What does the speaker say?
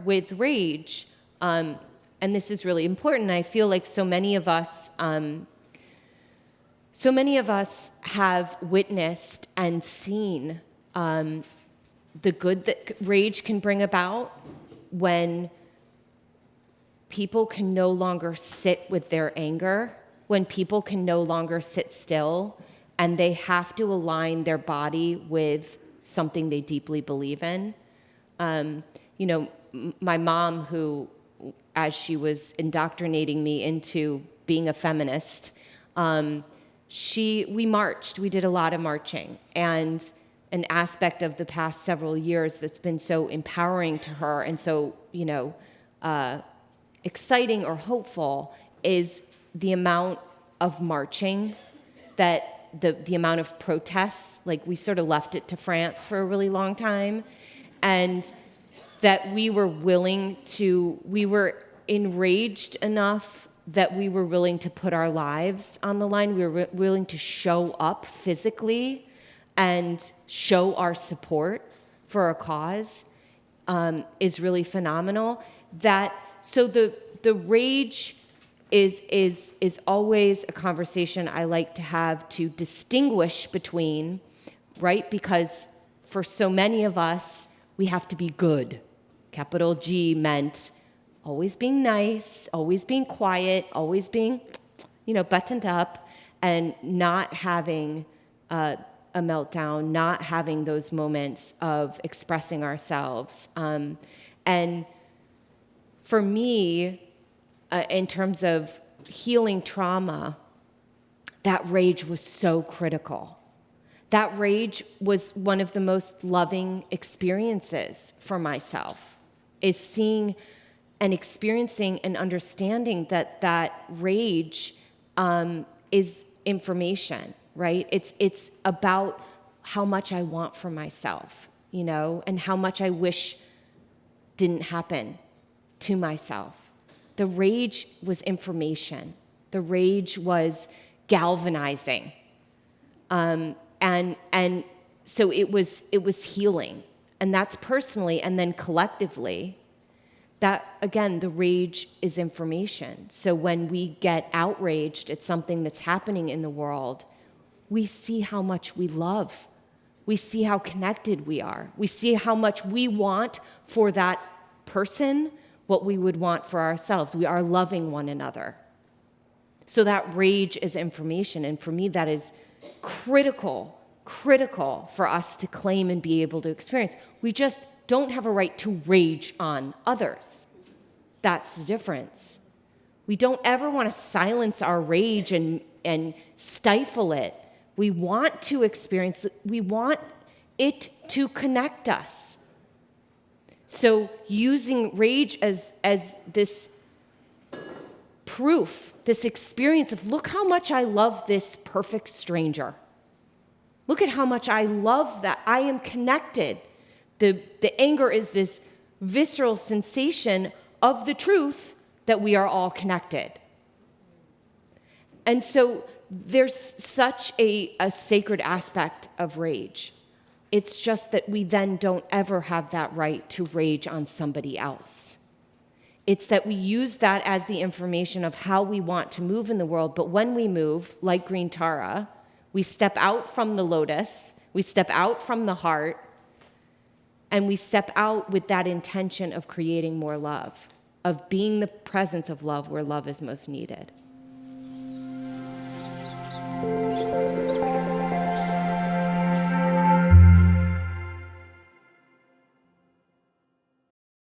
with rage, and this is really important, I feel like so many of us have witnessed and seen the good that rage can bring about when people can no longer sit with their anger, when people can no longer sit still, and they have to align their body with something they deeply believe in. My mom, who, as she was indoctrinating me into being a feminist, we marched. We did a lot of marching. And an aspect of the past several years that's been so empowering to her and so, exciting or hopeful is the amount of marching, that the amount of protests. Like, we sort of left it to France for a really long time, and that we were enraged enough that we were willing to put our lives on the line. We were willing to show up physically and show our support for a cause, is really phenomenal. So the rage is always a conversation I like to have to distinguish between, right? Because for so many of us, we have to be good. Capital G meant always being nice, always being quiet, always being, buttoned up, and not having a meltdown, not having those moments of expressing ourselves. And for me, in terms of healing trauma, that rage was so critical. That rage was one of the most loving experiences for myself, is seeing and experiencing and understanding that rage is information, right? It's about how much I want for myself, and how much I wish didn't happen to myself. The rage was information. The rage was galvanizing. And so it was healing. And that's personally, and then collectively, that, again, the rage is information. So when we get outraged at something that's happening in the world, we see how much we love. We see how connected we are. We see how much we want for that person what we would want for ourselves. We are loving one another. So that rage is information. And for me, that is critical for us to claim and be able to experience. We just don't have a right to rage on others. That's the difference. We don't ever want to silence our rage and stifle it. We want to experience it. We want it to connect us. So using rage as this proof, this experience of, look how much I love this perfect stranger. Look at how much I love that. I am connected. The anger is this visceral sensation of the truth that we are all connected. And so there's such a sacred aspect of rage. It's just that we then don't ever have that right to rage on somebody else. It's that we use that as the information of how we want to move in the world, but when we move, like Green Tara, we step out from the lotus, we step out from the heart, and we step out with that intention of creating more love, of being the presence of love where love is most needed.